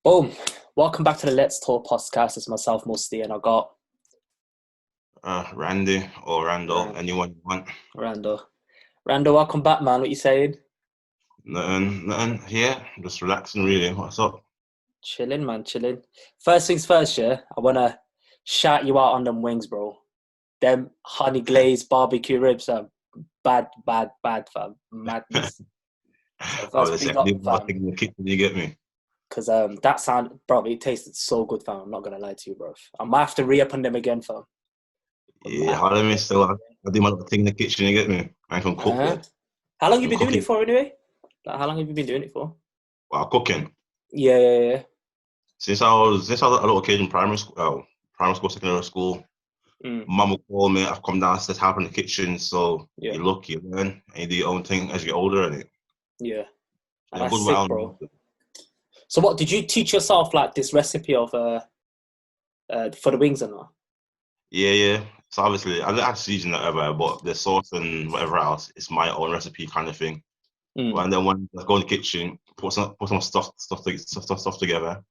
Boom. Welcome back to the Let's Talk podcast. It's myself, Musty, and I got Randy or Randall, Ran- anyone you want. Rando. Rando, welcome back, man. What you saying? Nothing here. Just relaxing, really. What's up? Chilling, man, chilling. First things first, yeah. I wanna shout you out on them wings, bro. Them honey glazed barbecue ribs are bad, fam. Madness. So I first, was saying, big I up, need more fam. thing in the kitchen. You get me? Because that sound, bro, it tasted so good, fam. I'm not gonna lie to you, bro. I might have to re-up on them again, fam. I might Yeah, have how to do I re-up on still? them I do my little thing in the kitchen. You get me? I can again. cook Uh-huh. good. How long you I'm been doing it cooking for anyway? Like, how long have you been doing it for? while cooking. Yeah. Since I was a little kid in primary school, secondary school. Mm, Mum will call me. I've come downstairs, help in the kitchen. So yeah, you look, you learn, and you do your own thing as you get older. And yeah. And a that's good while. sick, bro. So what, did you teach yourself like this recipe of for the wings and that? Yeah. So obviously, I don't have to season it ever, but the sauce and whatever else, it's my own recipe kind of thing. Mm, And then when I go in the kitchen, put some stuff together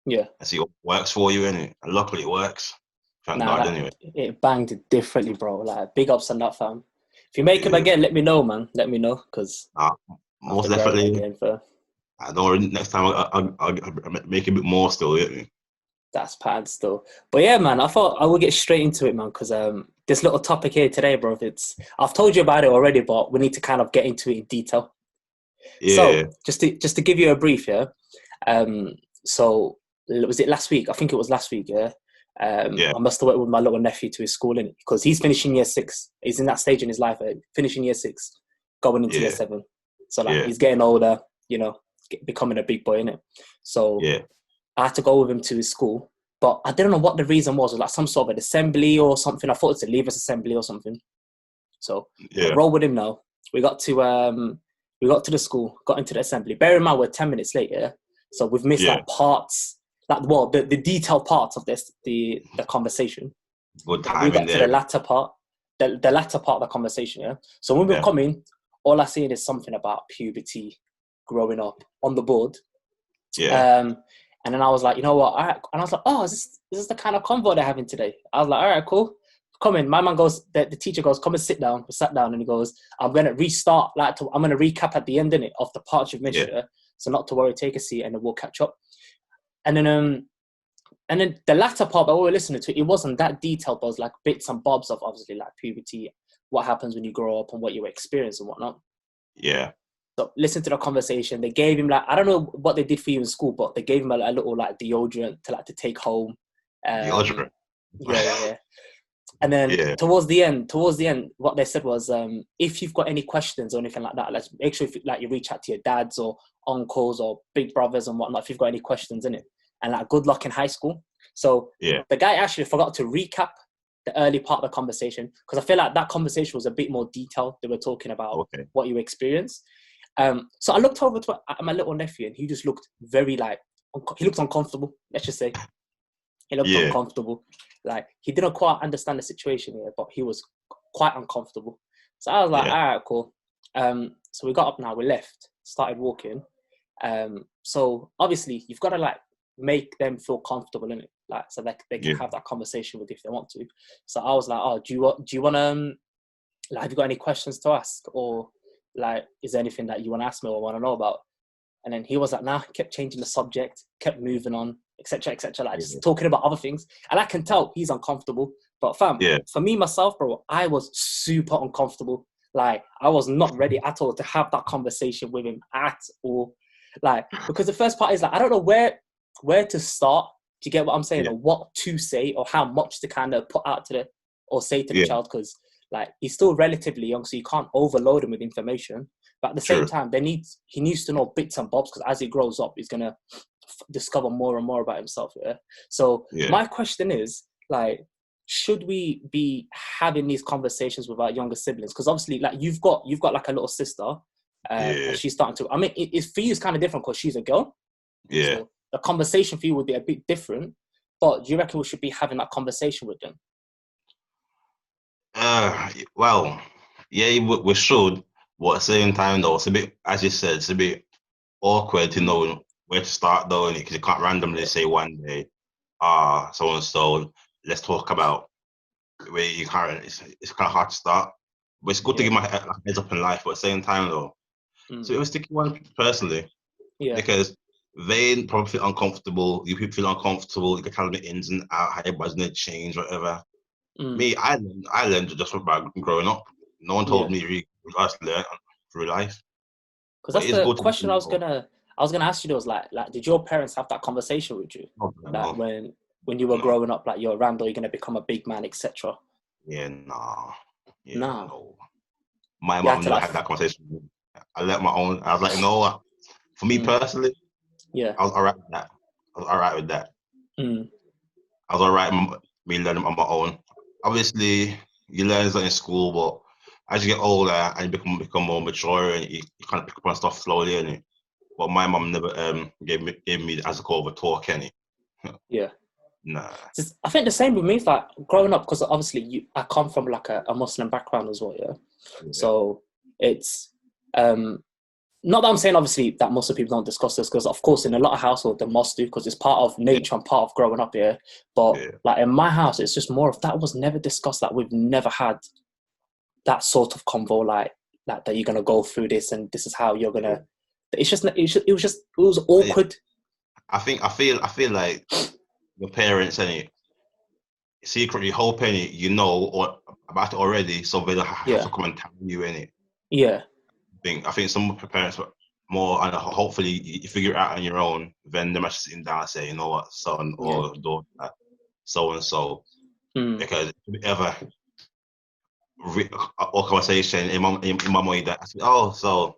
yeah. and see what works for you, innit? And luckily it works. Thank Nah, God, that anyway. it banged it differently, bro. Like big ups on that, fam. If you make them Yeah, again, let me know, man. Let me know, because uh, I have most to try them definitely. again for I don't worry. Next time I'll make a bit more still. You get me? that's pad still. But yeah, man, I thought I would get straight into it, man, because this little topic here today, bro, I've told you about it already, but we need to kind of get into it in detail. Yeah, So just to give you a brief, yeah. Um, so was it last week? I think it was last week. Yeah. yeah, I must have went with my little nephew to his school in it because he's finishing year six. He's in that stage in his life, finishing year six, going into year yeah, seven. So like yeah, he's getting older, becoming a big boy in it. So yeah, I had to go with him to his school, but I didn't know what the reason was. It was like some sort of an assembly or something. I thought it's a leavers assembly or something. So I yeah, rolled with him now. We got to the school, got into the assembly. Bear in mind we're 10 minutes late, yeah. So we've missed yeah. like parts, the detailed parts of the conversation. Good But we timing got to the there. latter part, the latter part of the conversation, yeah. So when we're Yeah, coming, all I see is something about puberty, growing up on the board. yeah, Um, and then I was like, you know what? All right. And I was like, oh, is this the kind of convo they're having today? I was like, all right, cool. Come in. My man goes, the teacher goes, come and sit down. We sat down and he goes, I'm going to restart, I'm going to recap at the end, innit, of the parts you've missed, yeah, yeah? So not to worry, take a seat and then we'll catch up. And then the latter part that we were listening to, it wasn't that detailed, but it was like bits and bobs of obviously like puberty, what happens when you grow up and what you experience and whatnot. yeah. So listen to the conversation. They gave him like, I don't know what they did for you in school, but they gave him a little like deodorant to take home. The Um, ultra. yeah. And then Yeah, towards the end, what they said was, if you've got any questions or anything like that, let's make sure you reach out to your dads or uncles or big brothers and whatnot if you've got any questions in it. And like, good luck in high school. So yeah. the guy actually forgot to recap the early part of the conversation because I feel like that conversation was a bit more detailed. They were talking about Okay. what you experienced. So I looked over at my little nephew and he just looked very he looked uncomfortable. Let's just say he looked Yeah, uncomfortable. Like he didn't quite understand the situation here, but he was quite uncomfortable. So I was like, yeah, all right, cool. So we got up now, we left, started walking. So obviously you've got to like make them feel comfortable in it, like so they can yeah. have that conversation with you if they want to. So I was like, oh, do you want to like, have you got any questions to ask, or like, is there anything that you want to ask me or want to know about? And then he was like, nah, kept changing the subject, kept moving on, etc., like Yeah. just talking about other things. And I can tell he's uncomfortable. But fam, Yeah. for me, myself, bro, I was super uncomfortable. Like, I was not ready at all to have that conversation with him at all. Like, because the first part is like, I don't know where to start. Do you get what I'm saying? Yeah. Or what to say or how much to kind of put out or say to the Yeah. child, because like he's still relatively young, so you can't overload him with information. But at the same True. time, he needs to know bits and bobs because as he grows up, he's gonna discover more and more about himself. Yeah. So Yeah. my question is, like, should we be having these conversations with our younger siblings? Because obviously, like you've got like a little sister, and Yeah. she's starting to. I mean, it's for you. It's kind of different because she's a girl. Yeah. So the conversation for you would be a bit different. But do you reckon we should be having that conversation with them? Well, yeah, we should, but at the same time, though, it's a bit, as you said, it's a bit awkward to know where to start though, because you can't randomly say one day, so and so, let's talk about where you can't. It's kind of hard to start, but it's good to give my heads up in life. But at the same time though, so it was sticky one personally because they probably feel uncomfortable. You people feel uncomfortable. You can tell them the ins and out, how everybody's gonna change, whatever. Me, I learned just about growing up. No one told me really to learn through life. Because that's the question I was gonna ask you. Was like, did your parents have that conversation with you? No. When you were growing up, like, you're Randall, you're gonna become a big man, etc. Yeah, nah. Yeah, nah. no. My mom never had that conversation with me. I let my own. I was like, no. For me personally, I was alright with that. I was alright with that. I was alright me learning on my own. Obviously, you learn that in school, but as you get older and you become more mature, and you kind of pick up on stuff slowly, and but my mom never gave me as a call of a talk any. Yeah. Nah. I think the same with me. It's like growing up, because obviously I come from like a Muslim background as well. Yeah. So it's not that I'm saying obviously that Muslim people don't discuss this, because of course in a lot of households they must do, because it's part of nature and part of growing up here. But like in my house, it's just more of that was never discussed. Like we've never had that sort of convo, like that you're gonna go through this and this is how you're gonna. It was awkward. I feel like your parents and secretly hoping you know about it already, so they don't have to come and tell you in it. Yeah. I think some parents were more, and hopefully you figure it out on your own. Then they're actually sitting down and say, you know what, son or daughter, so and so, because if you ever or conversation in my mind that I said, so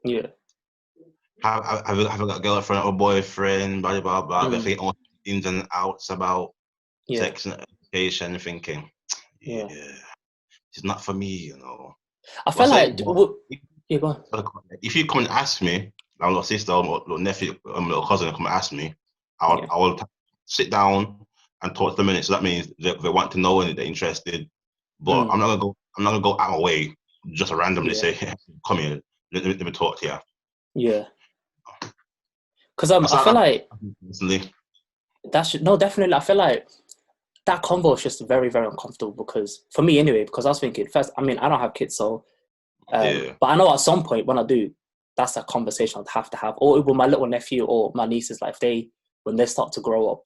have you got a girlfriend or boyfriend, blah blah blah. I think all ins and outs about sex and education, thinking, it's not for me, you know. I feel like, go on. If you come and ask me, my little sister or little nephew, little cousin come and ask me, I will sit down and talk to them a minute. So that means they want to know and they're interested. But I'm not gonna go out of my way just randomly say, hey, come here, let me talk to you. Yeah. Because I feel like definitely. I feel like that convo is just very, very uncomfortable, because for me anyway, because I was thinking first, I mean, I don't have kids, so but I know at some point when I do, that's a conversation I'd have to have, or with my little nephew or my nieces, like when they start to grow up,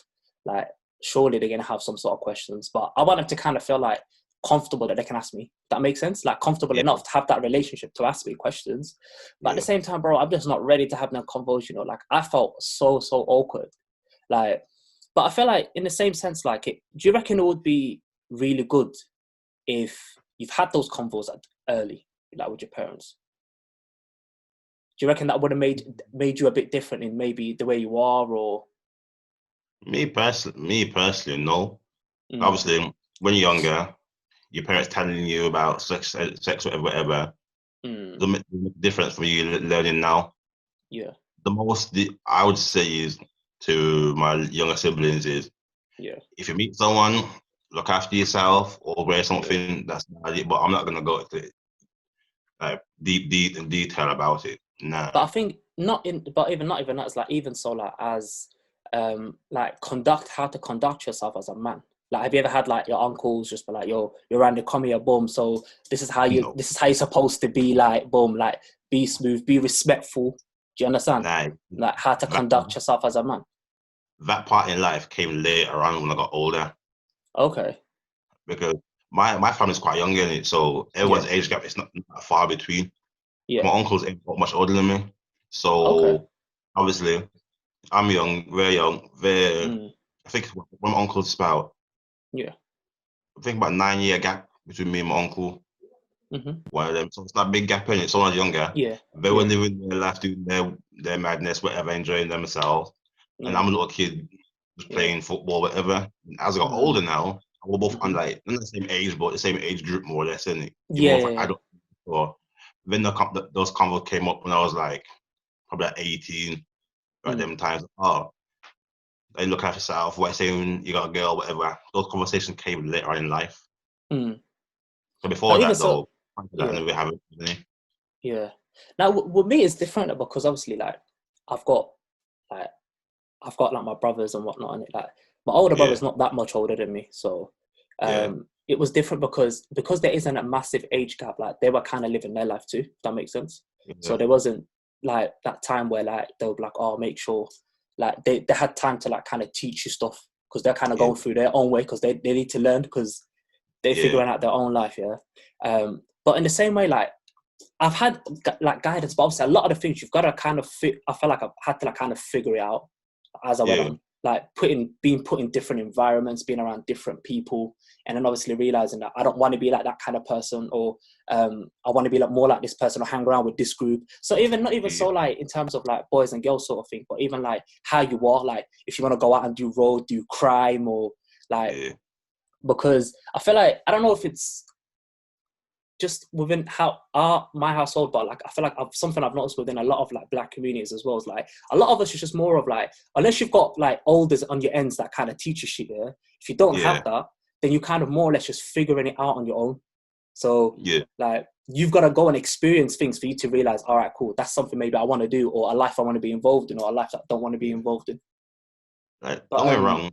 like surely they're gonna have some sort of questions, but I want them to kind of feel like comfortable that they can ask me. That makes sense, like comfortable enough to have that relationship to ask me questions. But at the same time, bro, I'm just not ready to have no convos, you know. Like I felt so awkward, like. But I feel like in the same sense, like, do you reckon it would be really good if you've had those convos early, like with your parents? Do you reckon that would have made you a bit different in maybe the way you are, or? Me personally, no. Obviously, when you're younger, your parents telling you about sex, whatever. The difference for you learning now. Yeah. The most I would say is to my younger siblings is, if you meet someone, look after yourself or wear something that's not it. But I'm not gonna go into deep in detail about it. Nah. But I think not even that. It's like even so, like as like how to conduct yourself as a man. Like, have you ever had like your uncles just be like, "Yo, you're around the come here, boom. So this is how you're supposed to be, like, boom, like be smooth, be respectful." Do you understand? Nah, like how to conduct yourself as a man. That part in life came later on when I got older. Okay. Because my family's quite young in it, so everyone's age gap is not far between. My uncles ain't much older than me, so obviously I'm young, very young. I think one of my uncles is about I think about 9-year gap between me and my uncle. One of them, so it's not a big gap in it. Someone's younger. They were living their life, doing their madness, whatever, enjoying themselves. And I'm a little kid just playing football, whatever. And as I got older now, we're both on like not the same age, but the same age group more or less, isn't it? Adult. So then those convos came up when I was like probably like 18 at them times. They look after yourself, what saying you got a girl, whatever. Those conversations came later on in life. So before that though, we haven't. Yeah. Now with me it's different, because obviously like I've got like I've got like my brothers and whatnot, and it like my older brother's not that much older than me, so it was different because there isn't a massive age gap. Like they were kind of living their life too, if that makes sense. So there wasn't like that time where like they would be like, oh, make sure like they had time to like kind of teach you stuff because they're kind of going through their own way because they need to learn because they're figuring out their own life. But in the same way, like I've had like guidance, but obviously a lot of the things you've got to kind of I feel like I've had to like kind of figure it out as I went on, like being put in different environments, being around different people, and then obviously realizing that I don't want to be like that kind of person, or I want to be like more like this person or hang around with this group. So even not even so like in terms of like boys and girls sort of thing, but even like how you are, like if you want to go out and do road, do crime, or like because I feel like I don't know if it's just within my household, but like I feel like something I've noticed within a lot of like black communities as well is like a lot of us is just more of like, unless you've got like elders on your ends that kind of teach you shit, if you don't have that, then you kind of more or less just figuring it out on your own. So like you've got to go and experience things for you to realize, all right, cool, that's something maybe I want to do, or a life I want to be involved in, or a life that I don't want to be involved in. Like, don't get me wrong.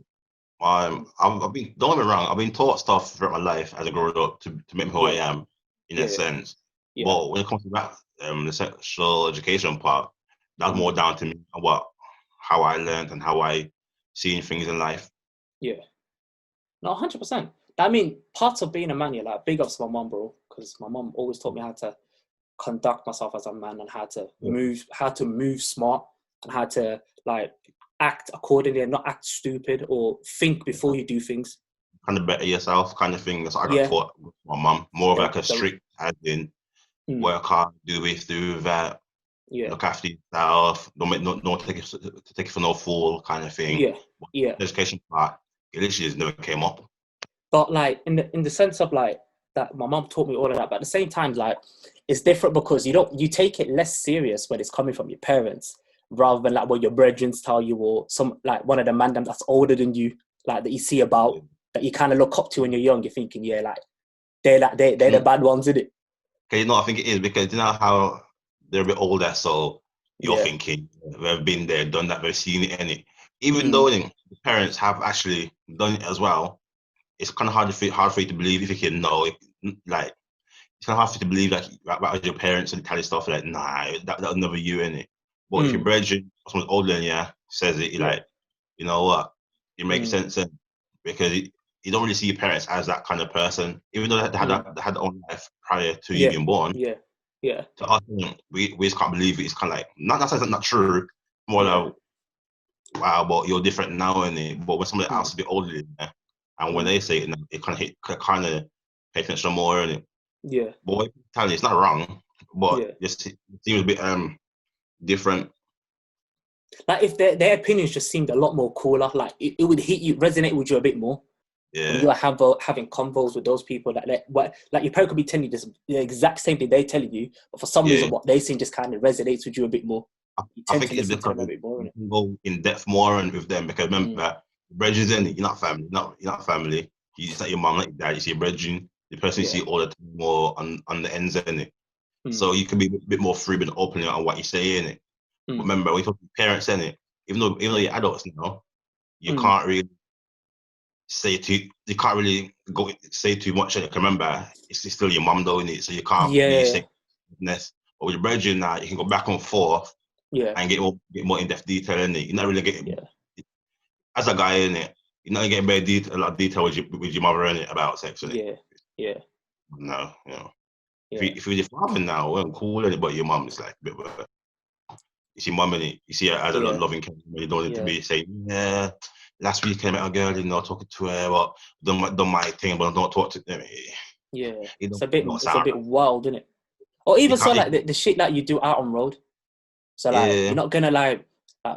I've been taught stuff throughout my life as I grew up to make me who I am, in a sense. But when it comes to that, the sexual education part, that's more down to me and how I learned and how I seen things in life. Yeah. No, 100%. I mean, part of being a man, like big ups to my mum, bro, because my mum always taught me how to conduct myself as a man and how to move smart and how to like act accordingly and not act stupid or think before you do things. Kind of better yourself, kind of thing. That's what I got taught with my mum. More of like a strict, as in work hard, do this, do that. Look after yourself. Don't take it for no fool, kind of thing. The education part, it literally just never came up. But like in the sense of like that, my mum taught me all of that. But at the same time, like it's different because you take it less serious when it's coming from your parents rather than like what your brethren tell you, or some like one of the man that's older than you, like that you see about, that you kind of look up to when you're young. You're thinking, like they're the bad ones, isn't it? Okay, I think it is, because you know how they're a bit older, so you're thinking they've been there, done that, they've seen it, and even though the parents have actually done it as well, it's kind of hard for you to believe if you can know it. Like it's kind of hard for you to believe that your parents and tell you stuff like, nah, that'll never you, innit? But if your brethren, someone older than you says it, you're like, you know what, it makes sense, because you don't really see your parents as that kind of person, even though they had their own life prior to you being born. To us, we just can't believe it. It's kind of like, not not true, more like, wow, but you're different now, innit? But when somebody else is a bit older than you, and when they say it, it kind of pay attention more, innit? But what you're telling you, it's not wrong, but it seems a bit different. Like if their opinions just seemed a lot more cooler, like it would resonate with you a bit more. When you are having convos with those people, like your parent could be telling you the exact same thing they're telling you, but for some reason what they say just kind of resonates with you a bit more. I think it's because you can go in depth more and with them, because remember, brethren, you're not family, you're not family. It's not your mom, not your dad. It's your brethren, the person you see all the time, more on the ends, innit? So you can be a bit more free and open on what you say, innit? Remember, when you talk to parents, innit? Even though you're adults now, you can't really you can't really go say too much. Remember, it's still your mum though, innit? So you can't really say this. But with your brethren now, you can go back and forth and get more in-depth detail, innit? You're not really getting, as a guy, innit? You're not getting a lot of detail with your mother, innit, about sex, innit? No, you know. If you're your father now, well, cool, innit? But your mum is like a bit of a, it's your mum, innit? You see her as a loving care. You don't need to be saying, last week I met a girl, talking to her, but done my thing, but don't talk to them. It's a bit wild, isn't it? Or even so, like the shit that you do out on road. So like you're not gonna like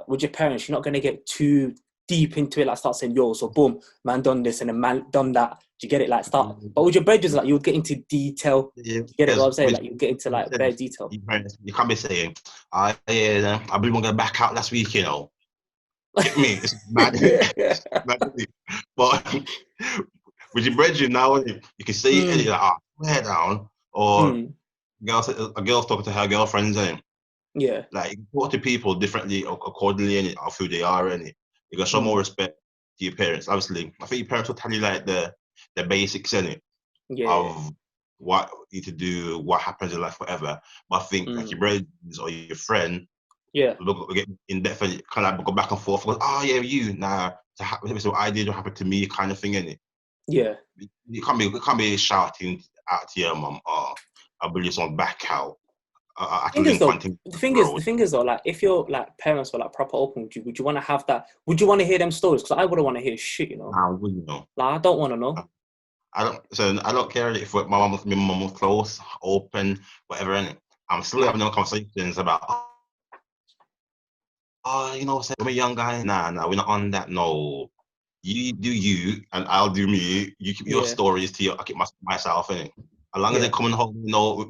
with your parents, you're not gonna get too deep into it. Like start saying, yo, so boom, man done this and a man done that. Do you get it? Like start, but with your brothers, like you would get into detail. Do you get it? What I'm saying? Like you get into like bare detail. You can't be saying, I believe we're gonna back out last week, Get me? It's mad. But with your brethren now, you can see it, like, wear down, or a girl's talking to her girlfriends, like you can talk to people differently accordingly, of who they are, You gotta show more respect to your parents. Obviously, I think your parents will tell you like the basics in it of what you need to do, what happens in life, whatever. But I think like your brothers or your friend, look get in depth and kind of like go back and forth. Go, oh yeah, you so I did what happened to me, kind of thing in it. Yeah, you can't be shouting out to your mum, oh, I'll bring you some back out. The thing is though, like if your like parents were like proper open, would you want to have that? Would you want to hear them stories? Because I wouldn't want to hear shit, you know. I wouldn't know. Like I don't want to know. I don't care if my mum was close, open, whatever. Innit? I'm still having no conversations about. Oh, you know, I'm a young guy. Nah, we're not on that. No, you do you, and I'll do me. You keep your stories to your. I keep myself in it. As long as they're coming home,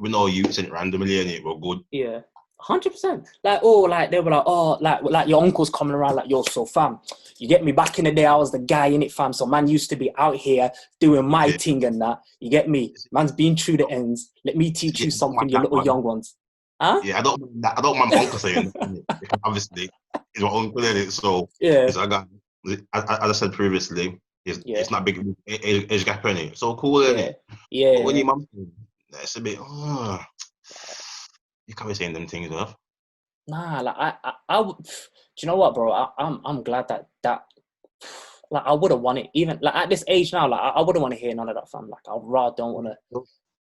we know youths and randomly in it, we're good. Yeah, 100%. Like, oh, like they were like, oh, like your uncle's coming around, like, yo, so fam, you get me? Back in the day, I was the guy in it, fam. So man used to be out here doing my thing and that. You get me? Man's been through the ends. Let me teach you something, you little young ones. Huh? Yeah, I don't mind my uncle saying it. Obviously, he's my uncle in it. So I got, as I said previously, it's not big age gap in it. So cool, isn't it? Yeah. But when your mum, it's a bit. You can't be saying them things, though. Nah, like I would. Do you know what, bro? I'm glad that like I wouldn't want it. Even like at this age now, like I wouldn't want to hear none of that, fam. Like I rather don't want to.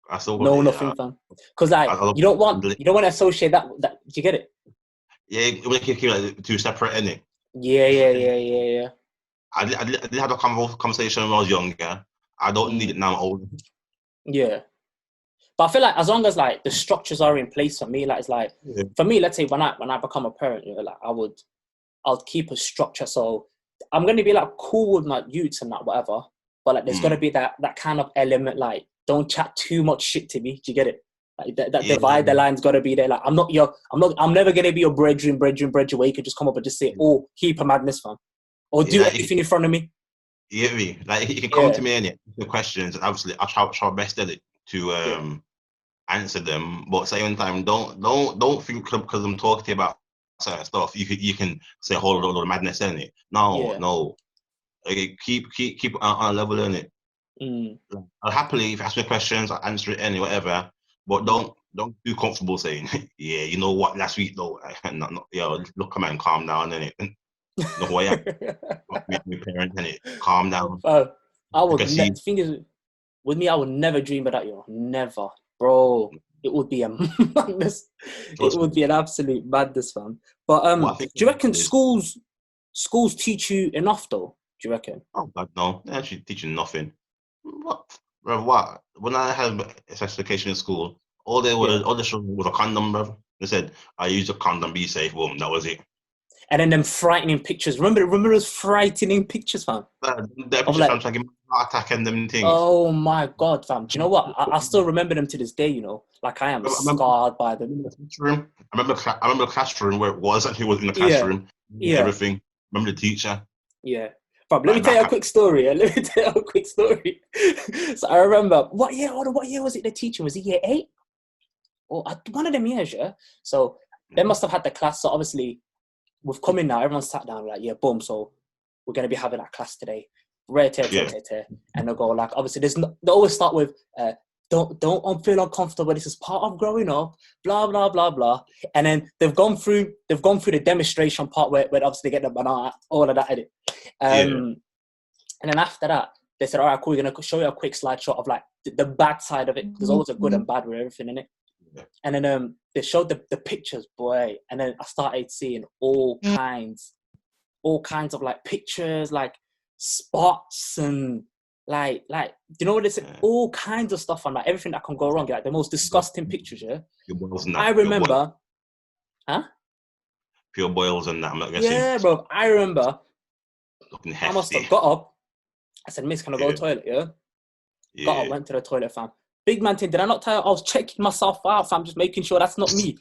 I still know nothing, fam. Because like you don't want to associate that. Do you get it? Yeah, we keep like two separate, innit? Yeah. I did have a conversation when I was younger. I don't need it now. I'm older. Yeah, but I feel like as long as like the structures are in place for me, like it's like for me. Let's say when I become a parent, you know, like I'll keep a structure. So I'm gonna be like cool with my youths and that whatever. But like there's gonna be that kind of element like don't chat too much shit to me. Do you get it? Like that divide the line's gotta be there. Like I'm never gonna be your brethren where you could just come up and just say, oh, keep a madness, fam. Or do anything in front of me. You get me? Like you can come to me and the questions, and obviously I'll try my best at it to answer them. But at the same time, don't think because I'm talking to you about certain stuff, you can say a whole lot of madness in it. No. Like, keep on a level in it. I'll happily, if you ask me questions, I'll answer it any whatever. But don't be comfortable saying, yeah, you know what? Last week though, look, come on, calm down, innit? No way, my parents, innit? Calm down. I would. The thing is, with me, I would never dream of that, yo. Never, bro. It would be a madness. It would be an absolute madness, fam. But do you reckon schools teach you enough though? Do you reckon? Oh God, no. They're actually teaching nothing. What? When I had sex education in school, all they showed was a condom, bro. They said, I use a condom, be safe, boom, that was it. And then them frightening pictures. Remember those frightening pictures, fam? That pictures like, I'm trying to get heart attack and them things. Oh my God, fam. Do you know what? I still remember them to this day, you know. Like I am scarred by them. I remember the classroom where it was, and he was in the classroom. Yeah. Everything. Remember the teacher? Yeah. Fam, let me tell you a quick story. So I remember, what year was it the teacher? Was it year 8? Or one of them years, yeah? So they must have had the class. So obviously, we've come in now, everyone's sat down, like, yeah, boom. So we're going to be having our class today. And they'll go, like, obviously, they always start with, don't feel uncomfortable. This is part of growing up, blah, blah, blah, blah. And then they've gone through the demonstration part where obviously they get the banana, all of that edit. And then after that, they said, all right, cool, we're going to show you a quick slideshow of like the bad side of it. There's always a good and bad with everything in it. Yeah. And then they showed the pictures, boy. And then I started seeing all kinds of like pictures, like spots and like you know what it's all kinds of stuff on like everything that can go wrong, like the most disgusting pictures. I remember pure boils and that, I'm not guessing. Yeah, bro, I remember I must have got up. I said, miss, can I go to the toilet? Got up, went to the toilet, fam. Big man thing, did I not tell you I was checking myself out, fam, just making sure that's not me.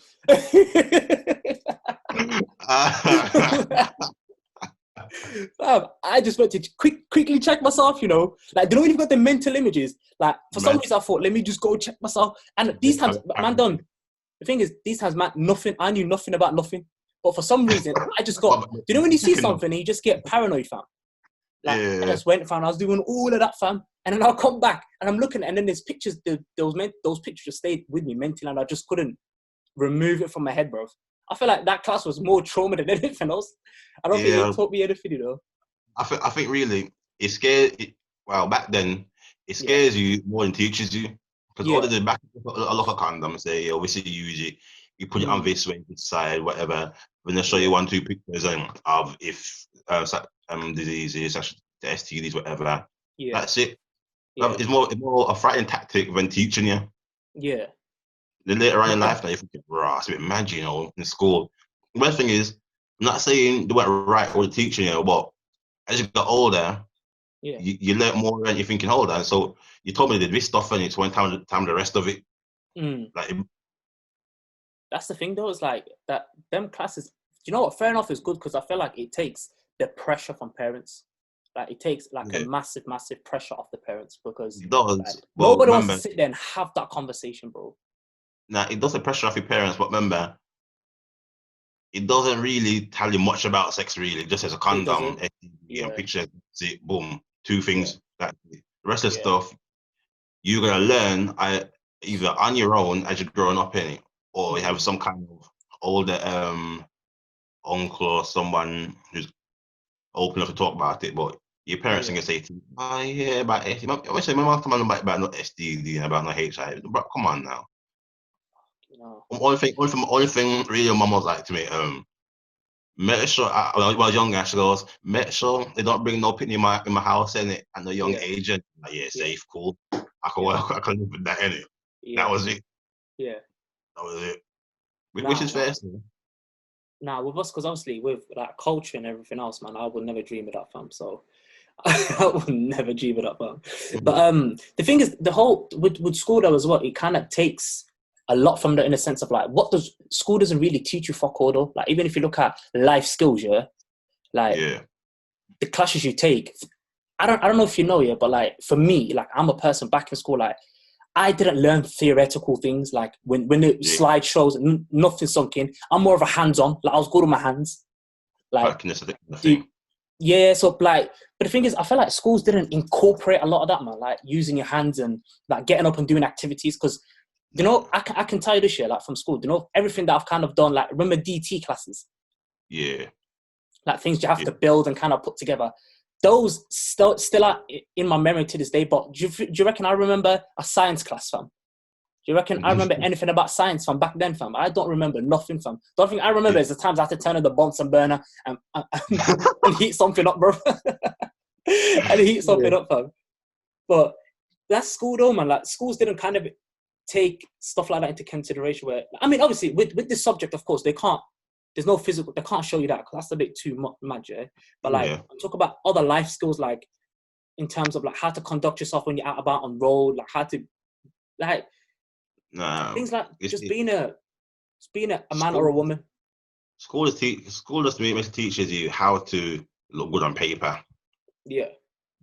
I just went to quickly check myself, you know. Like, they don't even got the mental images. Like, for some reason, I thought, let me just go check myself. And these times, man, done. The thing is, these times, man, nothing. I knew nothing about nothing. But for some reason, I just got. Do you know when you see something and you just get paranoid, fam? Like, I just went, fam. I was doing all of that, fam, and then I'll come back and I'm looking, and then there's pictures. Those pictures just stayed with me mentally, and I just couldn't remove it from my head, bro. I feel like that class was more trauma than anything else. I don't think it taught me anything, you know. I think really it scared. Well, back then it scares you more than teaches you, because all they did back a lot of condoms say, obviously you use it, you put it on this way, side, whatever. When they show you 1-2 pictures of if diseases, the STDs, whatever. Yeah. That's it. Yeah. It's more a frightening tactic than teaching you. Yeah. Then later on in life, now you think, it's a bit mad, you know, in school. The best thing is, I'm not saying they weren't right or teaching you, but as you got older, you learn more than you're thinking, hold on. So you told me they did this stuff and it's one time the rest of it. Like, that's the thing though, is like that them classes, you know what, fair enough is good, because I feel like it takes the pressure from parents. Like it takes like a massive pressure off the parents, because it does. Like, nobody wants to sit there and have that conversation, bro. Nah, it does the pressure off your parents, but remember, it doesn't really tell you much about sex, really. It just as a condom, picture, boom, 2 things. That the rest of the stuff you're gonna learn either on your own as you're growing up in it, or you have some kind of older uncle or someone who's open enough to talk about it. But your parents are gonna say to you, about STD. I say my mom come on about not STD and about not HIV. But come on now. No. Only thing really your mum was like to me, make sure when I was younger, she goes, make sure they don't bring no picnic in my house in it at a young age. And like, safe, cool. I can live with that in it. That was it. Yeah. That was it. Which is fair. Nah, with us, because obviously with like culture and everything else, man, I would never dream of that, fam. So I would never dream of that, fam. But the thing is, the whole with school though as well, it kind of takes a lot from that, in a sense of like, school doesn't really teach you fuck all though. Like even if you look at life skills, the classes you take, I don't know if you know, but like for me, like I'm a person back in school, like I didn't learn theoretical things. Like when the slide shows, nothing sunk in. I'm more of a hands-on. Like I was good with my hands. Like so like, but the thing is, I feel like schools didn't incorporate a lot of that, man. Like using your hands and like getting up and doing activities, because. You know, I can tell you this year, like from school, you know, everything that I've kind of done, like remember DT classes? Yeah. Like things you have to build and kind of put together. Those still are in my memory to this day, but do you reckon I remember a science class, fam? Do you reckon I remember anything about science, fam, back then, fam? I don't remember nothing, fam. The only thing I remember is the times I had to turn on the Bunsen burner and heat something up, bro. And heat something up, fam. But that's school though, man. Like schools didn't kind of take stuff like that into consideration. Where I mean, obviously, with this subject, of course, there's no physical. They can't show you that, because that's a bit too much. But like, talk about other life skills, like in terms of like how to conduct yourself when you're out about on road, like how to, like, things like just being a man or a woman. School just makes teaches you how to look good on paper. Yeah.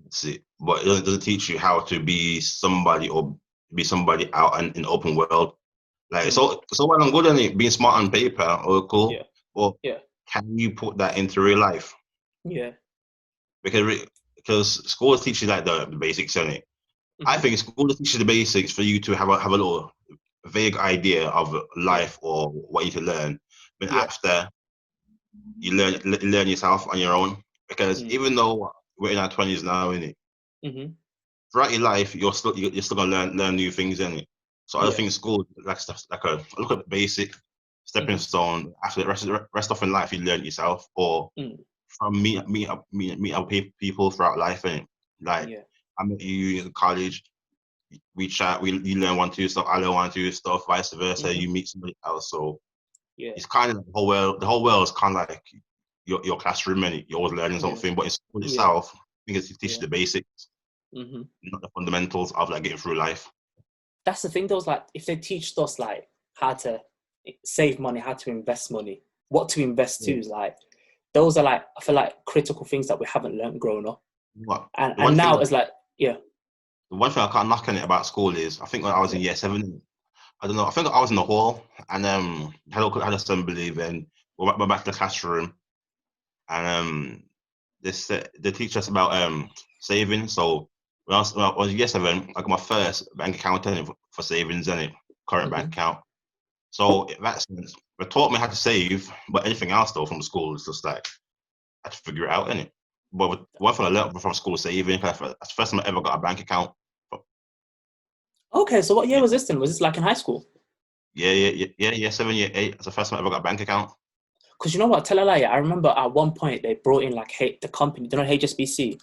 That's it. But it doesn't teach you how to be somebody or be somebody out in the open world. Like so well and good on it, being smart on paper or cool. Yeah. But can you put that into real life? Yeah. Because school teaches like the basics on it. I think school teaches the basics for you to have a little vague idea of life or what you can learn. But after you learn yourself on your own. Because even though we're in our 20s now, innit? Throughout your life, you're still gonna learn new things, innit? So I think school like a look at basic stepping stone. After the rest of in life, you learn yourself, or from meet up people throughout life, innit? Like I met you in college. We chat. You learn 1, 2 stuff. I learn 1, 2 stuff. Vice versa. You meet somebody else. So it's kind of like the whole world. The whole world is kind of like your classroom, innit? You're always learning something, but in school itself, I think it teaches the basics. Not the fundamentals of like getting through life. That's the thing though, is like if they teach us like how to save money, how to invest money, what to invest to, is like those are like, I feel like critical things that we haven't learned growing up. And now it's like the one thing I can't knock on it about school is I think when I was in year 7, I don't know, I think I was in the hall and had assembly, then went back to the classroom, and they teach us about saving. So when I was year 7, I got my first bank account for savings and current bank account. So in that sense, they taught me how to save, but anything else though from school is just like I had to figure it out, innit? But one thing I learned from school saving, that's the first time I ever got a bank account. Okay, so what year was this then? Was this like in high school? Yeah, 7, year 8. That's the first time I ever got a bank account. Because you know what, tell a lie, I remember at one point they brought in like the company, you know, HSBC?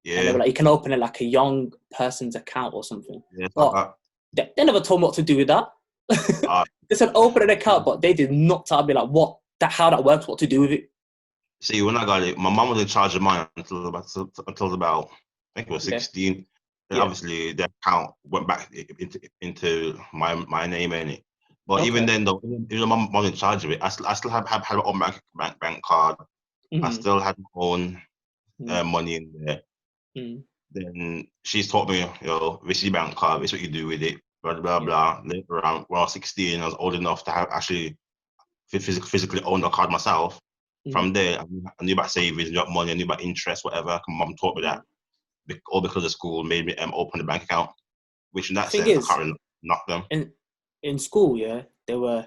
Yeah. And they were like, you can open it like a young person's account or something. Yeah, but they never told me what to do with that. They said open an account, but they did not tell me like how that works, what to do with it. See, when I got it, my mom was in charge of mine until about I think it was 16. And obviously the account went back into my name in it. But even then, though, even though my mom was in charge of it, I still had my own bank card. I still had my own money in there. Then she's taught me, this is your bank card, this is what you do with it, blah, blah, blah. Later on, when I was 16, I was old enough to have actually physically own the card myself. From there, I knew about savings, I knew about money, I knew about interest, whatever. Mom taught me that. All because of school made me open a bank account, which in that sense, I can't really knock them. In school, there were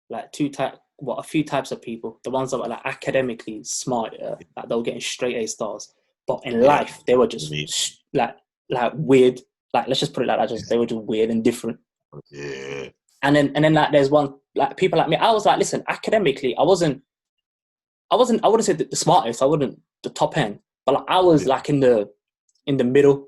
like a few types of people. The ones that were like academically smart, like they were getting straight A stars. But in life, they were just like weird. Like, let's just put it like that. They were just weird and different. Yeah. And then like there's one like people like me. I was like, listen, academically, I wouldn't say the smartest. I wasn't the top end, but like, I was like in the middle.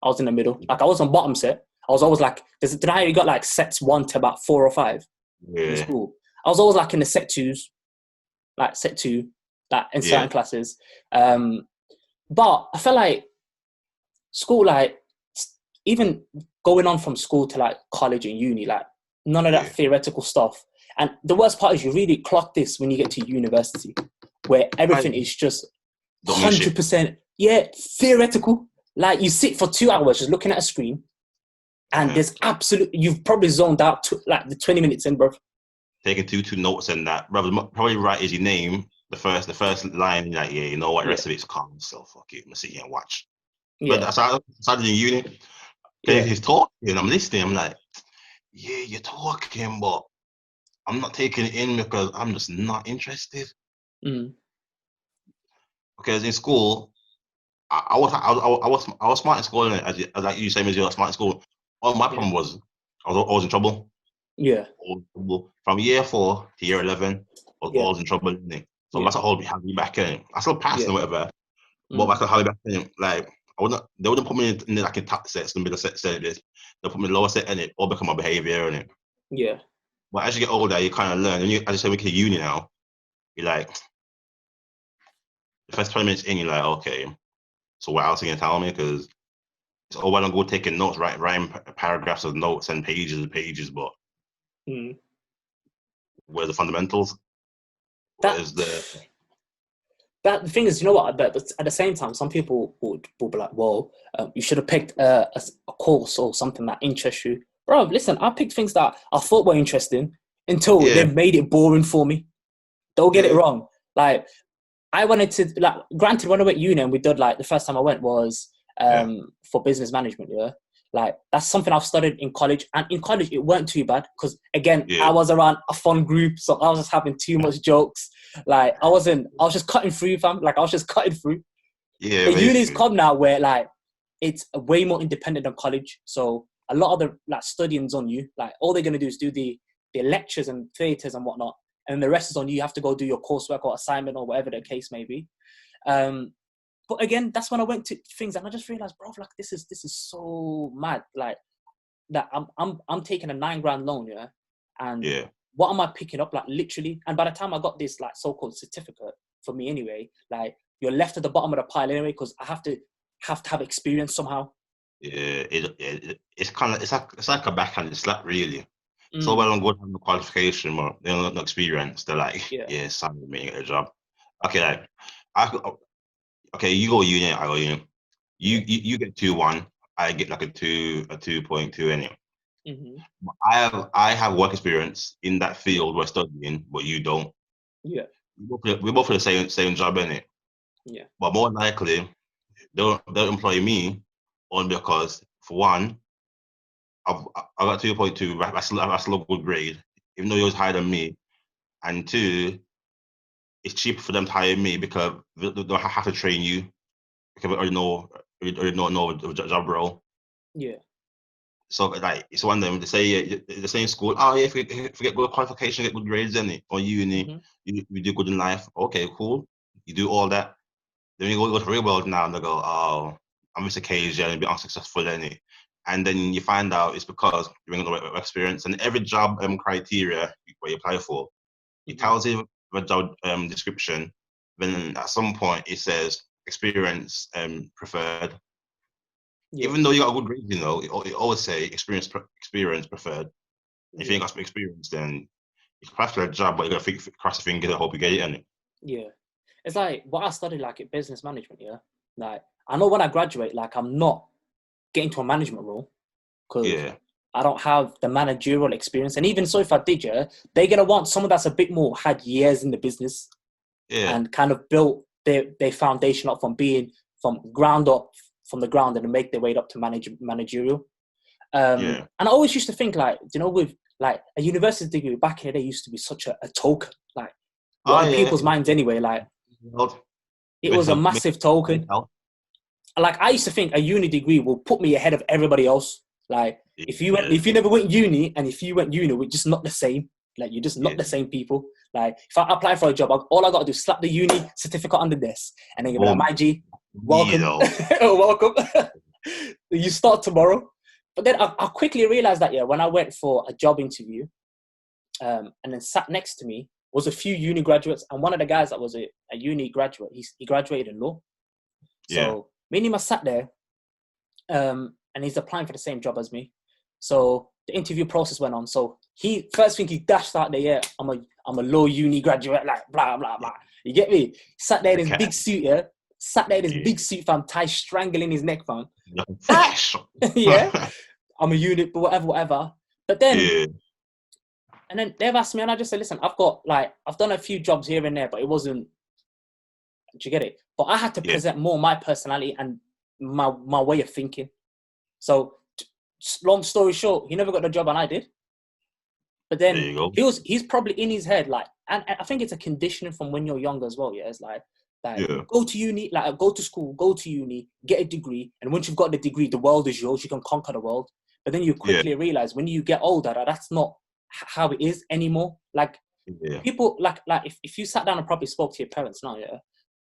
I was in the middle. Like I was on bottom set. I was always like, did I you got like sets 1 to about 4 or 5 in school? I was always like in the set 2s, like set 2, like in certain classes. But I felt like school, like even going on from school to like college and uni, like none of that theoretical stuff. And the worst part is you really clock this when you get to university, where everything is just 100% theoretical. Like you sit for 2 hours just looking at a screen, and there's you've probably zoned out to like the 20 minutes in, bro. Taking two notes and that, brother, probably right is your name. The first line, like, you know what, the rest of it's calm, so fuck it, I'm gonna sit here and watch. But I started in uni, he's talking, I'm listening, I'm like, you're talking, but I'm not taking it in because I'm just not interested. Because in school, I was smart in school, and as like you same as you're smart in school. All my problem was I was in trouble. From year 4 to year 11, I was in trouble. So that's what held me back in. I still passed and whatever, but that's what held me back in. Like they wouldn't put me in like in top sets, in the middle set. They'll put me in lower set in it, all because of my behavior in it. Yeah. But as you get older, you kind of learn. And as you say, we get to uni now, you're like, the first 20 minutes in, you're like, okay, so what else are you gonna tell me? Because it's all well and good taking notes, writing paragraphs of notes and pages and pages, but where's the fundamentals? The thing is, you know what? But at the same time, some people would be like, "Whoa, you should have picked a course or something that interests you." Bro, listen, I picked things that I thought were interesting until they've made it boring for me. Don't get it wrong. Like, I wanted to, like, granted, when I went uni and we did, like, the first time I went was for business management, Like, that's something I've studied in college. And in college, it weren't too bad because, again, I was around a fun group, so I was just having too much jokes. Like, I was just cutting through, fam. Like, I was just cutting through. Yeah, the uni's come now where, like, it's way more independent than college. So a lot of the, like, studying's on you. Like, all they're going to do is do the lectures and theatres and whatnot. And the rest is on you. You have to go do your coursework or assignment or whatever the case may be. But again, that's when I went to things and I just realized, bro, like this is so mad. Like that I'm taking a $9,000 loan, and what am I picking up? Like literally, and by the time I got this like so-called certificate for me anyway, like you're left at the bottom of the pile anyway because I have to have experience somehow. Yeah, it's kind of it's like a backhand slap, really. So well and good having the qualification, but they don't have no experience. They're like, son, me get a job. Okay, like you go uni, I go uni. You get 2-1, I get like a 2.2 anyway. I have work experience in that field we're studying, but you don't. Yeah. we both for the same job, innit? Yeah. But more likely, they'll employ me only because, for one, I got 2.2. I still a good grade, even though he was higher than me. And two, it's cheaper for them to hire me because they don't have to train you because we already know the job role. Yeah. So like it's one of them. They say the same school. Oh yeah, if you get good qualification, get good grades in it, or uni, you do good in life. Okay, cool. You do all that. Then you go to the real world now, and they go, oh, I'm Mr. Cage, and be unsuccessful in it. And then you find out it's because you bring the right experience. And every job criteria where you apply for, it tells you the job description. Then at some point it says experience preferred. Yeah. Even though you got a good grade, it always say experience preferred. If you ain't got experience, then you can apply for a job, but you got to cross the finger to hope you get it. Innit? Yeah. It's like what I studied, like at business management. Yeah. Like I know when I graduate, like I'm not getting to a management role because I don't have the managerial experience. And even so, if I did, they're gonna want someone that's a bit more had years in the business, and kind of built their foundation up from the ground and make their way up to managerial. And I always used to think like, with like a university degree back in the day used to be such a token, like in people's minds anyway, like it was a massive token. Like I used to think a uni degree will put me ahead of everybody else. Like if you never went uni, and if you went uni, we're just not the same. Like you're just not the same people. Like if I apply for a job, all I got to do is slap the uni certificate on the desk, and then you're like, my G, welcome, welcome. You start tomorrow. But then I quickly realized that when I went for a job interview, and then sat next to me was a few uni graduates, and one of the guys that was a uni graduate, he graduated in law. So me and him sat there, and he's applying for the same job as me. So the interview process went on. So first thing he dashed out there, I'm a low uni graduate, like blah blah blah. You get me? Sat there in his big suit, big suit, fam, tie strangling his neck, fam. I'm a unit, but whatever. But then, and then they've asked me, and I just said, listen, I've done a few jobs here and there, but it wasn't. Do you get it? But I had to present more my personality and my way of thinking. So, long story short, he never got the job, and I did. But then he's probably in his head, like, and I think it's a conditioning from when you're younger as well. Yeah, it's like go to uni, like go to school, go to uni, get a degree, and once you've got the degree, the world is yours. You can conquer the world. But then you quickly realize when you get older that that's not how it is anymore. Like people, like if you sat down and probably spoke to your parents now,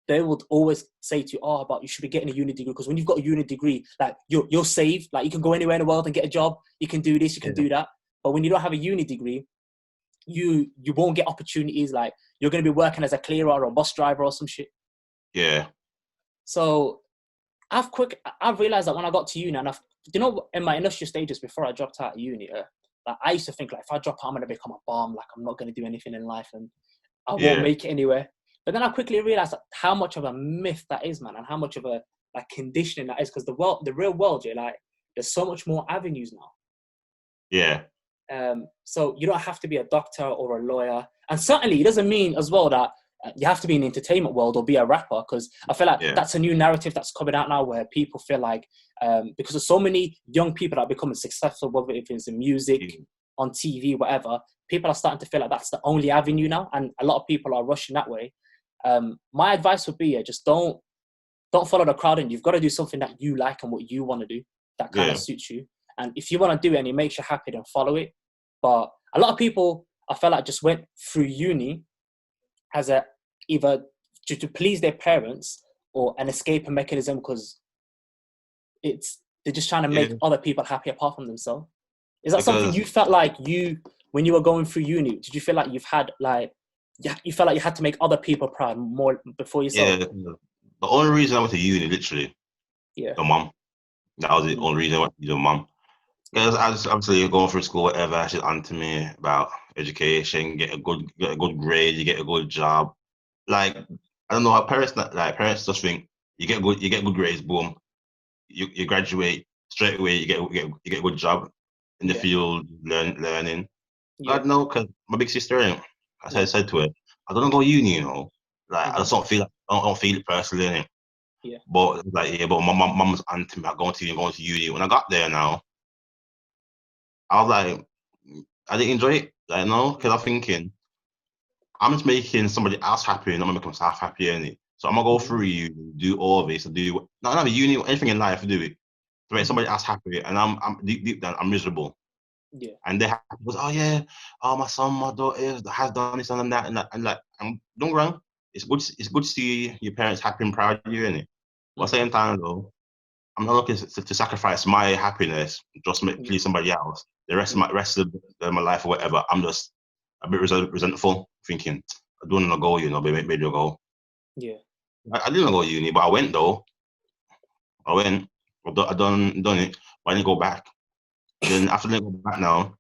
they would always say to you, but you should be getting a uni degree, because when you've got a uni degree, like you're saved. Like you can go anywhere in the world and get a job. You can do this, you can do that. But when you don't have a uni degree, you won't get opportunities. Like you're going to be working as a cleaner or a bus driver or some shit. Yeah. So I've realized that when I got to uni, and in my initial stages before I dropped out of uni, like I used to think like if I drop out, I'm going to become a bum. Like I'm not going to do anything in life, and I won't make it anywhere. But then I quickly realized how much of a myth that is, man, and how much of a like conditioning that is, because the real world, like there's so much more avenues now. Yeah. So you don't have to be a doctor or a lawyer, and certainly it doesn't mean as well that you have to be in the entertainment world or be a rapper, because I feel like that's a new narrative that's coming out now, where people feel like because there's so many young people that are becoming successful, whether it's in music, on TV, whatever, people are starting to feel like that's the only avenue now, and a lot of people are rushing that way. My advice would be just don't follow the crowd, and you've got to do something that you like and what you want to do that kind of suits you. And if you want to do it and it makes you happy, then follow it. But a lot of people, I feel like, just went through uni as either to please their parents or an escaping mechanism, because they're just trying to make other people happy apart from themselves. Is that something you felt like when you were going through uni? Did you feel like you felt like you had to make other people proud more before yourself? Yeah, the only reason I went to uni, literally, the mum. That was the only reason I went to the mum. Because I was obviously going through school, whatever. She's on to me about education, get a good grade, you get a good job. Like I don't know, parents just think you get good grades, boom, you graduate straight away, you get a good job in the field, learning. God no, because my big sister, as I said to her, I don't go to uni, you know. Like I just don't feel I don't feel it personally, innit? Yeah. But like but my mum was anti me going to uni. When I got there now, I was like, I didn't enjoy it. Like no, because I'm thinking I'm just making somebody else happy and I'm making myself happy, innit? So I'm gonna go through uni, do all of this, and do not uni, anything in life, do it to make somebody else happy, and I'm deep down, I'm miserable. Yeah. And they have goes, oh yeah, oh my son, my daughter has done this and that, and like, don't get wrong, it's good to see your parents happy and proud of you, innit? But at the same time though, I'm not looking to sacrifice my happiness just to please somebody else. The rest of my life or whatever, I'm just a bit resentful, thinking I don't want to go, you know, maybe I'll go. Yeah. I didn't go to uni, but I went though. I went. I done it, but I didn't go back. Then after I didn't go back now,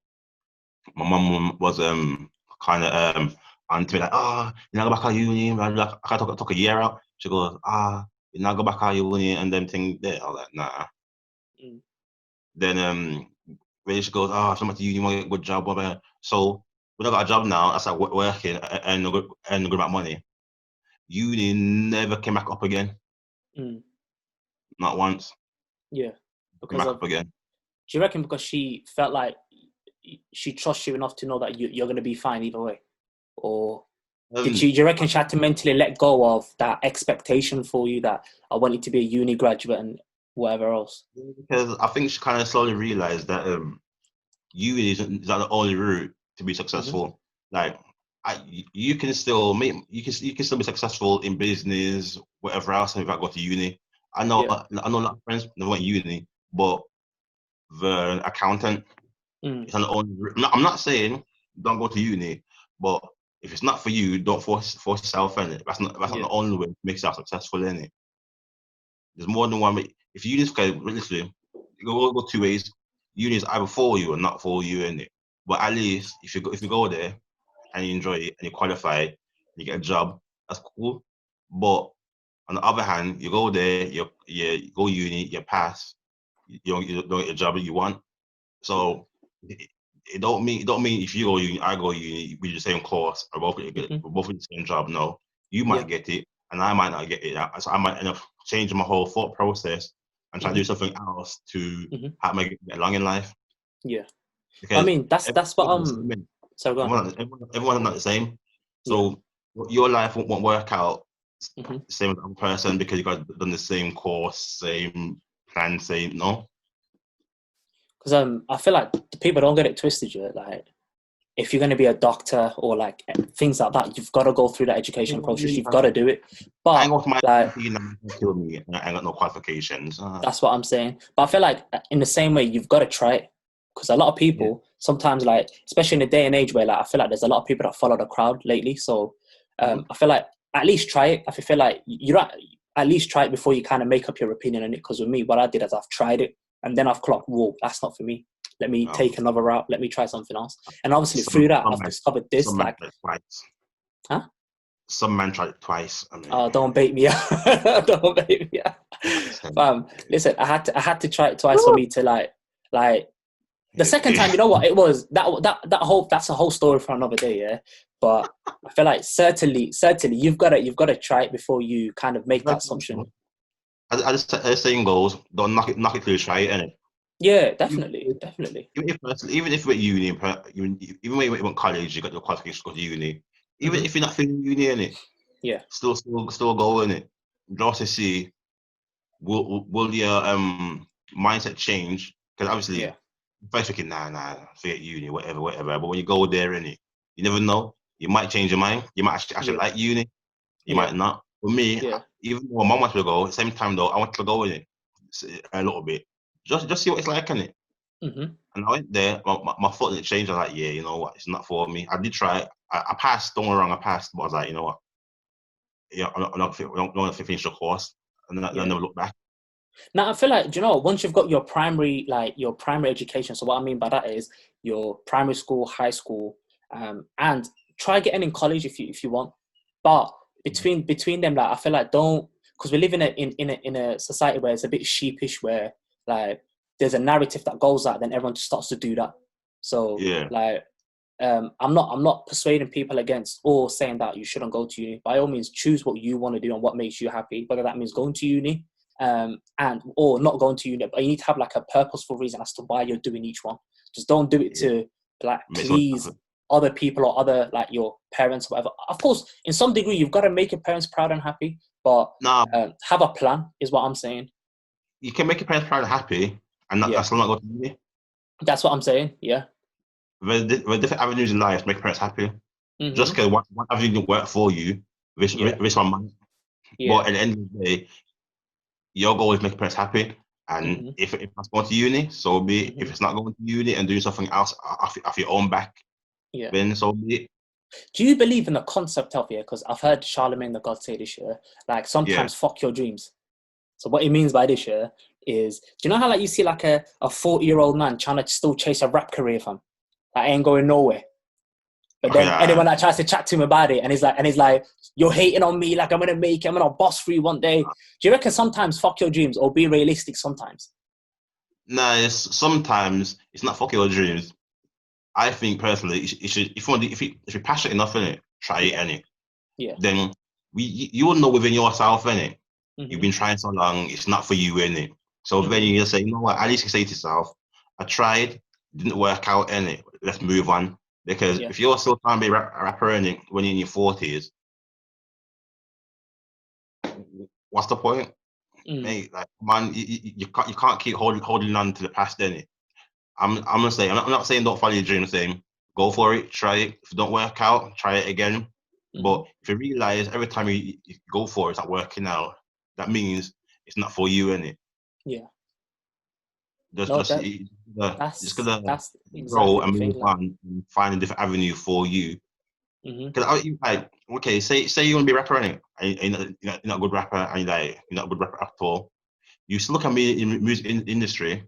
my mum was kind of anti me like, you know, go back to uni. Like, I took a year out. She goes, you know, go back to uni and them thing there. I was like, nah. Then when she goes, if I'm at uni, want to get a good job, whatever. So when I got a job now, I started working and earning a good amount of money. Uni never came back up again. Not once. Yeah. Came back up again. Do you reckon because she felt like she trusts you enough to know that you're going to be fine either way? Or do you reckon she had to mentally let go of that expectation for you that I want you to be a uni graduate and whatever else? Because I think she kind of slowly realized that uni is not the only route to be successful. Like you can still you can still be successful in business, whatever else, if I go to uni. I know a lot of friends that went to uni, but the accountant is on the only route. I'm not saying don't go to uni, but if it's not for you, don't force yourself in it. That's not the only way to make yourself successful in it. There's more than one way. If you just literally go two ways. Uni is either for you or not for you in it. But at least if you go there and you enjoy it and you qualify, and you get a job, that's cool. But on the other hand, you go there, you go uni, you pass, you don't get a job that you want. So it don't mean if you go uni, I go uni, we do the same course, we're both in the same job. No, you might get it, and I might not get it. So I might end up changing my whole thought process and try to do something else to help me get along in life. Yeah, because I mean that's what So go on. Everyone's not the same. So your life won't work out the same as one person because you guys done the same course, same plan, same no. Because I feel like the people don't get it twisted yet. Like, if you're going to be a doctor or like things like that, you've got to go through that education process. You've got to do it. But I ain't got kill me. I ain't got no qualifications. That's what I'm saying. But I feel like in the same way, you've got to try it. Because a lot of people sometimes, like, especially in the day and age where, like, I feel like there's a lot of people that follow the crowd lately. So I feel like at least try it. I feel like you're at least try it before you kind of make up your opinion on it. Because with me, what I did is I've tried it and then I've clocked, whoa, that's not for me. Let me take another route. Let me try something else. And obviously through that, I've discovered this. Like, huh? Some man tried it twice. I mean, don't bait me out. Don't bait me out. Listen, I had to try it twice for me to like the second time. You know what it was? That's a whole story for another day. Yeah, but I feel like certainly you've got to try it before you kind of make that assumption. As saying goes, don't knock it till you try it, innit? Yeah, definitely. Even if you're at uni, even when you went college, you got your qualifications to go to uni. Even if you're not feeling uni, innit? Yeah. Still go in it. Just to see, will your mindset change? Because obviously, first thinking, nah, forget uni, whatever. But when you go there, innit, you never know. You might change your mind. You might actually like uni. You might not. For me, even though my mom wanted to go, at the same time though, I wanted to go in it a little bit. Just see what it's like, innit? And I went there, my foot didn't change. I was like, yeah, you know what, it's not for me. I did try it. I passed, don't get me wrong, I passed, but I was like, you know what, I'm not going to finish the course. And I never look back. Now, I feel like, once you've got your primary education, so what I mean by that is your primary school, high school, and try getting in college if you want. But between them, like, I feel like because we live in a society where it's a bit sheepish, where like there's a narrative that goes out, then everyone just starts to do that. So like I'm not persuading people against or saying that you shouldn't go to uni. By all means, choose what you want to do and what makes you happy, whether that means going to uni and or not going to uni. But you need to have like a purposeful reason as to why you're doing each one. Just don't do it to like please other people or other like your parents or whatever. Of course, in some degree, you've got to make your parents proud and happy, but have a plan is what I'm saying. You can make your parents proud and happy, and that's still not go to uni. That's what I'm saying. Yeah. There are different avenues in life to make parents happy. Mm-hmm. Just because one avenue didn't work for you, this one might. Yeah. But at the end of the day, your goal is to make parents happy. And if it's going to uni, so be it. If it's not going to uni and doing something else off your own back, then so be it. Do you believe in the concept of because I've heard Charlemagne the God say this year, like sometimes fuck your dreams. So what he means by this year is, do you know how like you see like a 40-year-old man trying to still chase a rap career from? That ain't going nowhere. But then anyone that tries to chat to him about it and he's like, you're hating on me, like I'm gonna make it, I'm gonna boss for you one day. Do you reckon sometimes fuck your dreams or be realistic sometimes? No, sometimes it's not fuck your dreams. I think personally, you should if you're passionate enough in it, try it any. Yeah. Then you will know within yourself in it. You've been trying so long, it's not for you in it. So then you say, you know what? At least you say to yourself, I tried, didn't work out in it. Let's move on. Because if you're still trying to be a rapper in it when you're in your 40s, what's the point? Mate, like man, you can't keep holding on to the past in it. I'm gonna say I'm not saying don't follow your dream. I'm saying go for it, try it. If it don't work out, try it again. But if you realize every time you go for it, it's not working out, that means it's not for you, innit? Yeah. Just gonna grow and move on and find a different avenue for you. Because okay, say you want to be a rapper, innit? And you're not a good rapper, and you're not a good rapper at all. You still can be in the music industry,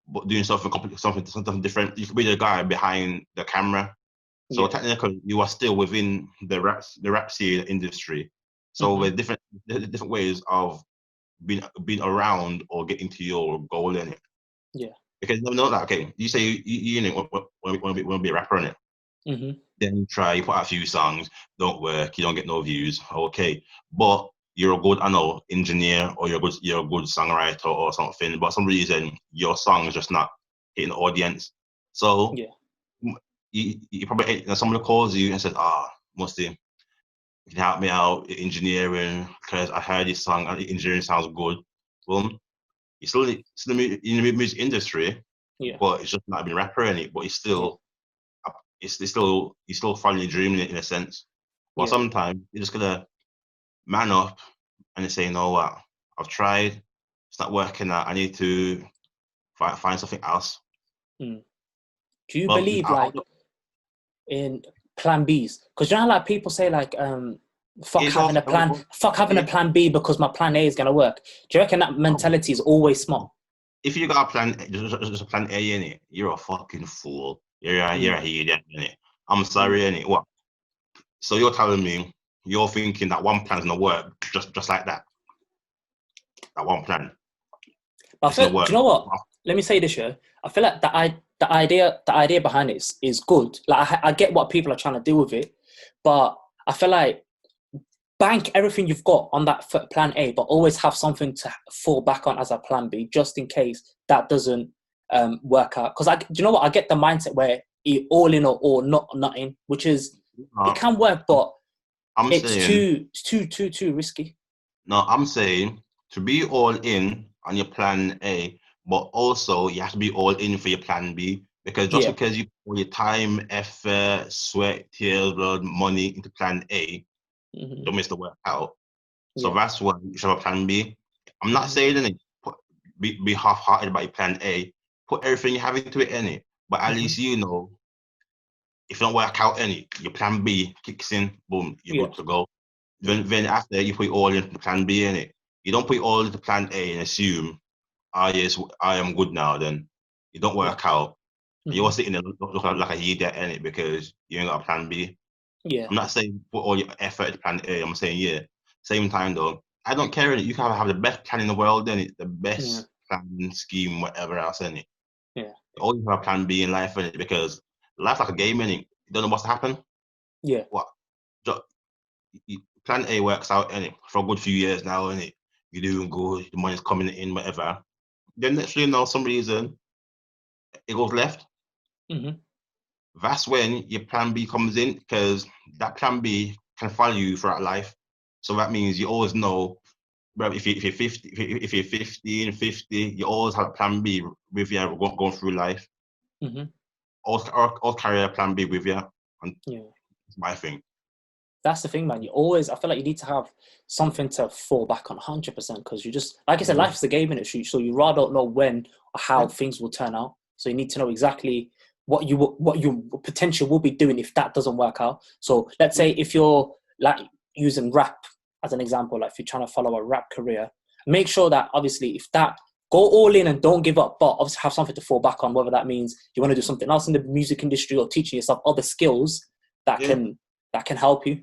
but doing something different. You could be the guy behind the camera. So technically, you are still within the rap scene industry. So with different ways of being around or getting to your goal in it. Yeah. Because you never know that. Okay, you say you want to be a rapper in it. Then you try, you put out a few songs, don't work, you don't get no views. Okay, but you're a good, engineer, or you're a good songwriter or something. But for some reason, your song is just not hitting the audience. So you probably someone calls you and says, Musty, you can help me out engineering because I heard this song and engineering sounds good. Well, you're still in the music industry, but it's just not being a rapper in it. But it's still, you're still following your dream in a sense. But sometimes you're just gonna man up and you say, you know what, I've tried, it's not working out. I need to find something else. Do you believe in plan Bs? Because you know how like people say like fuck having a plan B because my plan A is gonna work. Do you reckon that mentality is always smart? If you got a plan, just a plan A in it, you're a fucking fool. You're a idiot in it. I'm sorry in it. What? So you're telling me you're thinking that one plan's gonna work just like that? That one plan. I feel, do you know what? Let me say this here. I feel like the idea behind it is good. Like I get what people are trying to do with it, but I feel like bank everything you've got on that plan A, but always have something to fall back on as a plan B, just in case that doesn't work out. Because do you know what? I get the mindset where you're all in or not in, which is it can work, but it's too risky. No, I'm saying to be all in on your plan A, but also you have to be all in for your plan B. Because because you put your time, effort, sweat, tears, blood, money into plan A, don't miss the work out. So that's why you should have a plan B. I'm not saying be half-hearted about your plan A. Put everything you have into it in it. But at least you know if it don't work out any, your plan B kicks in, boom, you're good to go. Then after you put it all into plan B in it. You don't put it all into plan A and assume, yes, I am good now, then it don't work out. You're sitting there looking like a idiot in it because you ain't got a plan B. Yeah. I'm not saying put all your effort into plan A. I'm saying, same time though, I don't care in it. You can have the best plan in the world in it, the best plan, scheme, whatever else in it. Yeah. You always have a plan B in life in it because life's like a game, innit? You don't know what's to happen. Yeah. What? Plan A works out, innit? For a good few years now, innit? You're doing good, the money's coming in, whatever. Then next thing you know, some reason, it goes left. Mm-hmm. That's when your plan B comes in, because that plan B can follow you throughout life. So that means you always know, well, if you're 50, if you're 15, 50, you always have a plan B with you going through life. Mm-hmm. Or carry a plan B with you. And yeah. That's my thing. That's the thing, man. I feel like you need to have something to fall back on 100%, because you just, like I said, life is a game in it, so you rather don't know when or how things will turn out. So you need to know exactly what your potential will be doing if that doesn't work out. So let's say if you're like using rap as an example, like if you're trying to follow a rap career, make sure that obviously if that, go all in and don't give up, but obviously have something to fall back on, whether that means you want to do something else in the music industry or teaching yourself other skills that can help you.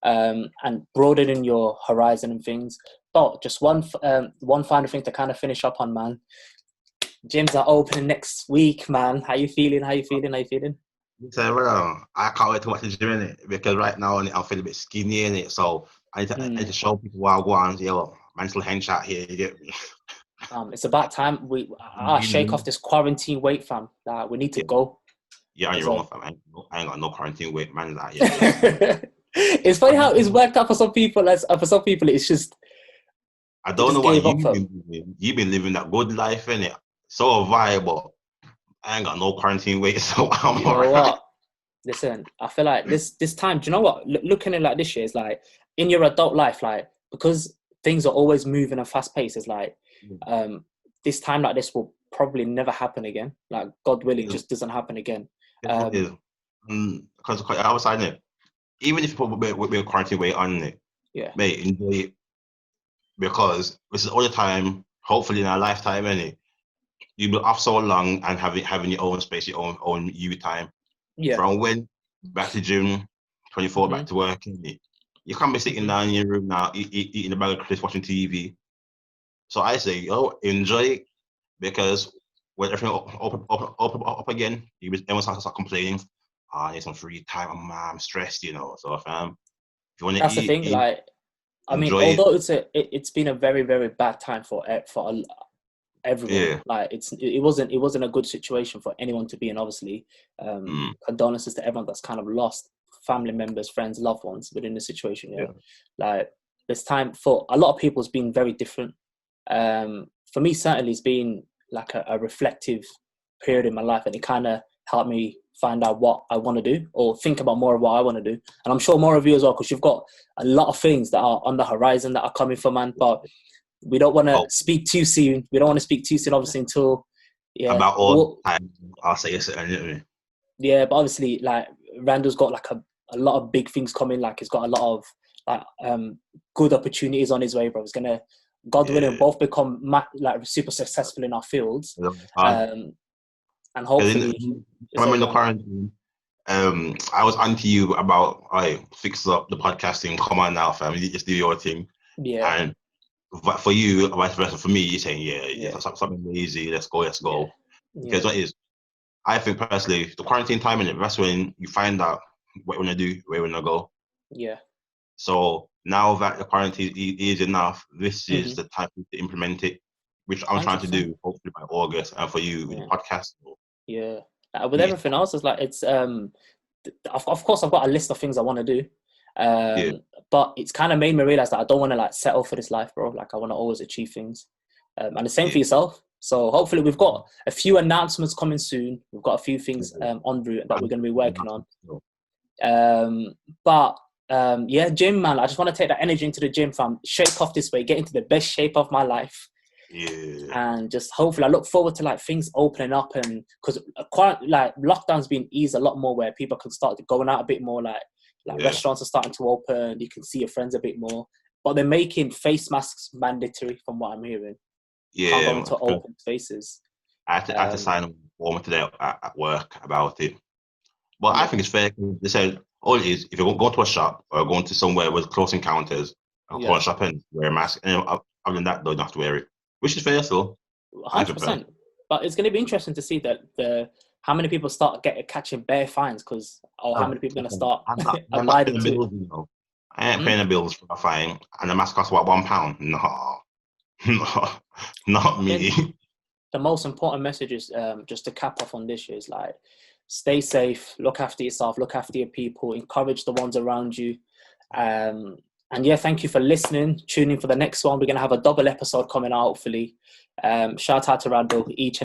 And broadening your horizon and things. But just one final thing to kind of finish up on, man. Gyms are opening next week, man. How you feeling? So, well, I can't wait to watch the gym, innit? Because right now I'm feeling a bit skinny, innit? So I need to show people while I go on. Yo, man, still hench out here, you get me? It's about time I shake off this quarantine weight, fam. We need to go. Yeah, on your own, fam. I ain't got no quarantine weight, man. Like, yeah. It's funny how it's worked out for some people. For some people, it's just. I don't know what you've been living that good life, innit? So viable. I ain't got no quarantine weight, so I'm alright. What? Listen, I feel like this time. Do you know what? Looking at it like this year, it's like in your adult life, like because things are always moving and fast paced. It's like this time like this will probably never happen again. Like God willing, just doesn't happen again. Because I was saying it. Even if you put a quarantine weight on it, mate, enjoy it, because this is all the time. Hopefully in our lifetime, innit? You've been off so long and having your own space, your own you time. Yeah. From when back to gym, 24 back to work, innit? You can't be sitting down in your room now, eating a bag of crisps, watching TV. So I say, enjoy it, because when everything up again, everyone start complaining. I need some free time. I'm stressed, you know. So if you want to eat, that's the thing. Like, I mean, although it's been a very, very bad time for everyone. Like it wasn't a good situation for anyone to be in. Obviously, condolences to everyone that's kind of lost family members, friends, loved ones within the situation. Like this time for a lot of people has been very different. For me, certainly, it's been like a reflective period in my life, and it kind of helped me find out what I want to do or think about more of what I want to do. And I'm sure more of you as well, because you've got a lot of things that are on the horizon that are coming for, man. But we don't want to speak too soon. We don't want to speak too soon, obviously, until about all time. I'll say yes. Yeah, but obviously, like Randall's got like a lot of big things coming. Like he's got a lot of like good opportunities on his way, bro. He's gonna, God willing, both become like super successful in our fields. And hopefully, remember in the quarantine, I was on to you about fix up the podcasting. Come on now, fam, you just do your thing. Yeah. And for you, vice versa. For me, you're saying, something lazy. Let's go. Yeah. Because what is, I think personally, the quarantine time in it, that's when you find out what you want to do, where you want to go. Yeah. So now that the quarantine is enough, this is the time to implement it, which I'm 100%. Trying to do hopefully by August, and for you with the podcast. Yeah. With everything else, it's like it's of course I've got a list of things I want to do. But it's kind of made me realize that I don't want to like settle for this life, bro. Like I want to always achieve things. And the same for yourself. So hopefully we've got a few announcements coming soon. We've got a few things en route that we're going to be working on. Gym, man. I just want to take that energy into the gym, fam. Shake off this way, get into the best shape of my life. Yeah. And just hopefully I look forward to like things opening up, and because like lockdown's been eased a lot more, where people can start going out a bit more, like restaurants are starting to open, you can see your friends a bit more, but they're making face masks mandatory from what I'm hearing. Can't go into open spaces. I had to sign a form today at work about it, but I think it's fair. They said all it is, if you're going to a shop or going to somewhere with close encounters, go and shop and wear a mask, and other than that, don't have to wear it, which is fair still. 100%. But it's going to be interesting to see that how many people start catching bare fines? Because how many people are gonna start I'm not abiding paying to the it? bills, you know. I ain't paying the bills for a fine, and the mask costs what, £1? No, no, not me. The most important message is just to cap off on this is like, stay safe, look after yourself, look after your people, encourage the ones around you. And yeah, thank you for listening. Tune in for the next one. We're going to have a double episode coming out, hopefully. Shout out to Randall each